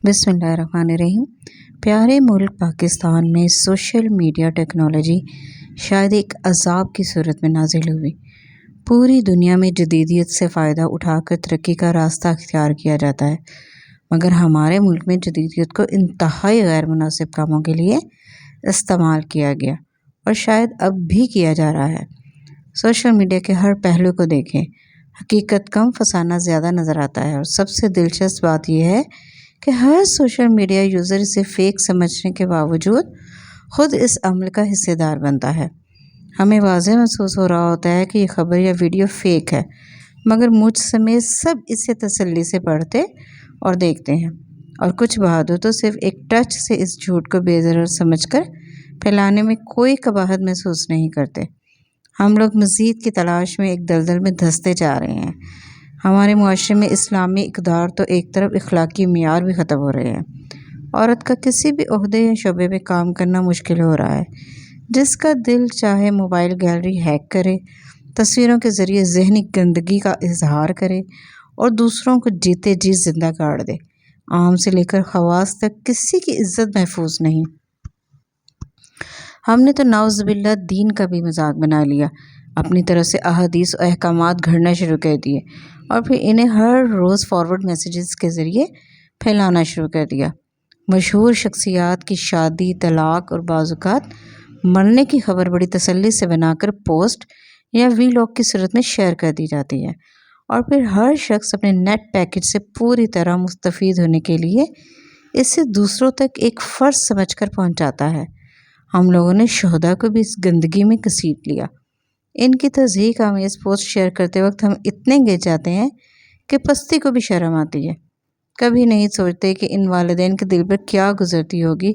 बिस्मिल्लाहिर्रहमानिर्रहीम। प्यारे मुल्क पाकिस्तान में सोशल मीडिया टेक्नोलॉजी शायद एक अजाब की सूरत में नाजिल हुई। पूरी दुनिया में जदीदियत से फ़ायदा उठाकर तरक्की का रास्ता अख्तियार किया जाता है, मगर हमारे मुल्क में जदीदियत को इंतहाई गैर मुनासिब कामों के लिए इस्तेमाल किया गया और शायद अब भी किया जा रहा है। सोशल मीडिया के हर पहलू को देखें, हकीकत कम फसाना ज़्यादा नज़र आता है। और सबसे दिलचस्प बात यह है कि हर सोशल मीडिया यूज़र इसे फ़ेक समझने के बावजूद ख़ुद इस अमल का हिस्सेदार बनता है। हमें वाज़ेह महसूस हो रहा होता है कि ये ख़बर या वीडियो फ़ेक है, मगर मुझ समेत सब इसे तसल्ली से पढ़ते और देखते हैं, और कुछ बहादुर तो सिर्फ एक टच से इस झूठ को बेज़रर समझकर फैलाने में कोई कबाहत महसूस नहीं करते। हम लोग मज़ीद की तलाश में एक दलदल में धंसते जा रहे हैं। हमारे मुआशरे में इस्लामी इक़दार तो एक तरफ, इखलाकी मियार भी ख़त्म हो रहे हैं। औरत का किसी भी ओहदे या शोबे में काम करना मुश्किल हो रहा है। जिसका दिल चाहे मोबाइल गैलरी हैक करे, तस्वीरों के ज़रिए ज़हनी गंदगी का इजहार करे और दूसरों को जीते जी जिंदा गाड़ दे। आम से लेकर खवास तक किसी की इज्जत महफूज नहीं। हमने तो नाउज़ुबिल्लाह दीन का भी मजाक बना लिया, अपनी तरफ से अहादीस और अहकामात घड़ना शुरू कर दिए और फिर इन्हें हर रोज़ फॉरवर्ड मैसेजेस के ज़रिए फैलाना शुरू कर दिया। मशहूर शख्सियात की शादी, तलाक और बाज़ात मरने की खबर बड़ी तसल्ली से बनाकर पोस्ट या वीलॉग की सूरत में शेयर कर दी जाती है, और फिर हर शख्स अपने नेट पैकेज से पूरी तरह मुस्तफ़ीद होने के लिए इसे दूसरों तक एक फ़र्ज समझकर पहुंचाता है। हम लोगों ने शोहदा को भी इस गंदगी में घसीट लिया। इनकी तज़हीक आमेज़ पोस्ट शेयर करते वक्त हम इतने गिर जाते हैं कि पस्ती को भी शर्म आती है। कभी नहीं सोचते कि इन वालिदैन के दिल पर क्या गुजरती होगी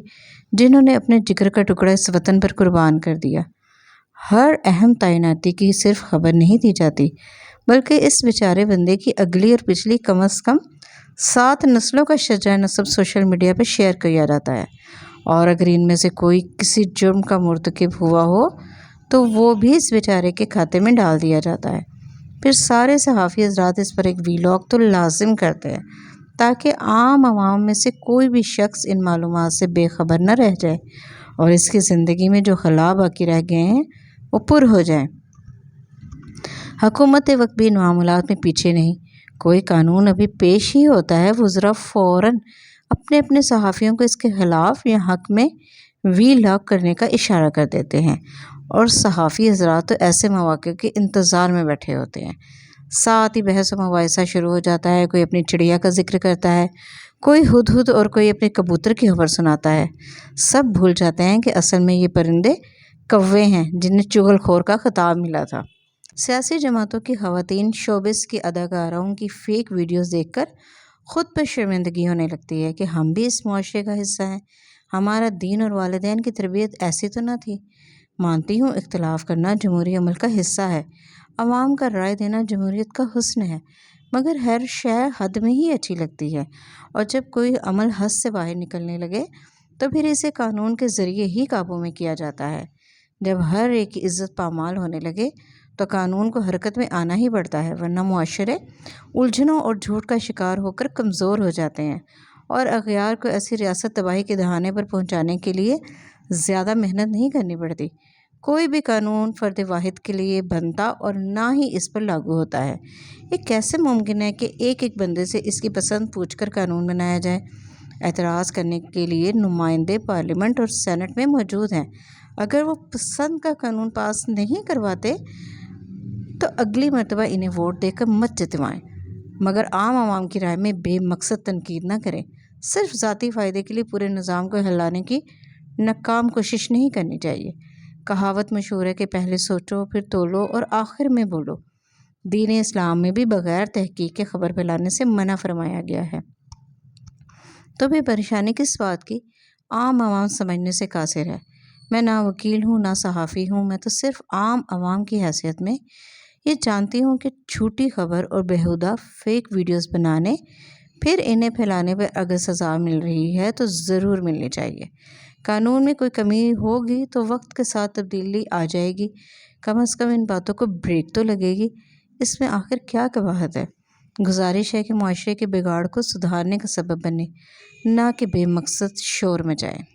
जिन्होंने अपने जिगर का टुकड़ा इस वतन पर कुर्बान कर दिया। हर अहम तैनाती की सिर्फ खबर नहीं दी जाती, बल्कि इस बेचारे बंदे की अगली और पिछली कम अज़ कम 7 नस्लों का शजरा नसब सोशल मीडिया पर शेयर किया जाता है, और अगर इनमें से कोई किसी जुर्म का मुर्तकिब हुआ हो तो वो भी इस बेचारे के खाते में डाल दिया जाता है। फिर सारे सहाफ़ी हज़रात इस पर एक वीलॉग तो लाजिम करते हैं ताकि आम आवाम में से कोई भी शख्स इन मालूमात से बेखबर न रह जाए और इसकी ज़िंदगी में जो खला बाकी रह गए हैं वो पुर हो जाए। हुकूमत वक्त भी इन मामलात में पीछे नहीं। कोई कानून अभी पेश ही होता है, वज़रा फ़ौरन अपने अपने सहाफ़ियों को इसके ख़िलाफ़ या हक़ में वीलॉग करने का इशारा कर देते हैं, और सहाफ़ी हज़रात तो ऐसे मौक़े के इंतज़ार में बैठे होते हैं। साथ ही बहस व मुबाहिसा शुरू हो जाता है। कोई अपनी चिड़िया का जिक्र करता है, कोई हुदहुद और कोई अपने कबूतर की खबर सुनाता है। सब भूल जाते हैं कि असल में ये परिंदे कौवे हैं जिन्हें चुगलखोर का खिताब मिला था। सियासी जमातों की ख़वातीन शोबिस की अदाकाराओं की फ़ेक वीडियोज़ देखकर ख़ुद पर शर्मिंदगी होने लगती है कि हम भी इस मुआशरे का हिस्सा हैं। हमारा दीन और वालिदैन की तरबियत ऐसी तो न थी। मानती हूँ इख्तिलाफ़ करना जमहूरी अमल का हिस्सा है, अवाम का राय देना जमहूरियत का हुस्न है, मगर हर शय हद में ही अच्छी लगती है, और जब कोई अमल हद से बाहर निकलने लगे तो फिर इसे कानून के ज़रिए ही काबू में किया जाता है। जब हर एक की इज़्ज़त पामाल होने लगे तो कानून को हरकत में आना ही पड़ता है, वरना मुआशरे उलझनों और झूठ का शिकार होकर कमज़ोर हो जाते हैं, और अग़यार को ऐसी रियासत तबाही के दहाने पर पहुँचाने के लिए ज़्यादा मेहनत नहीं करनी पड़ती। कोई भी कानून फ़र्द वाहिद के लिए बनता और ना ही इस पर लागू होता है। ये कैसे मुमकिन है कि एक एक बंदे से इसकी पसंद पूछकर कानून बनाया जाए? एतराज़ करने के लिए नुमाइंदे पार्लियामेंट और सेनेट में मौजूद हैं। अगर वो पसंद का कानून पास नहीं करवाते तो अगली मरतबा इन्हें वोट देकर मत जितवाएं, मगर आम आवाम की राय में बेमकसद तनकीद न करें। सिर्फ ज़ाती फ़ायदे के लिए पूरे निज़ाम को हिलाने की नाकाम कोशिश नहीं करनी चाहिए। कहावत मशहूर है कि पहले सोचो फिर तोलो और आखिर में बोलो। दीन इस्लाम में भी बग़ैर तहकीक के ख़बर फैलाने से मना फरमाया गया है। तो भी परेशानी किस बात की? आम आवाम समझने से कासिर है। मैं ना वकील हूँ ना सहाफ़ी हूँ, मैं तो सिर्फ आम आवाम की हैसियत में ये जानती हूँ कि झूठी खबर और बेहुदा फ़ेक वीडियोज़ बनाने फिर इन्हें फैलाने पर अगर सज़ा मिल रही है तो ज़रूर मिलनी चाहिए। कानून में कोई कमी होगी तो वक्त के साथ तब्दीली आ जाएगी, कम अज़ कम इन बातों को ब्रेक तो लगेगी। इसमें आखिर क्या कबाहत है? گزارش ہے کہ معاشرے کے بگاڑ کو سدھارنے کا سبب بنے، نہ کہ بے مقصد شور مچائے۔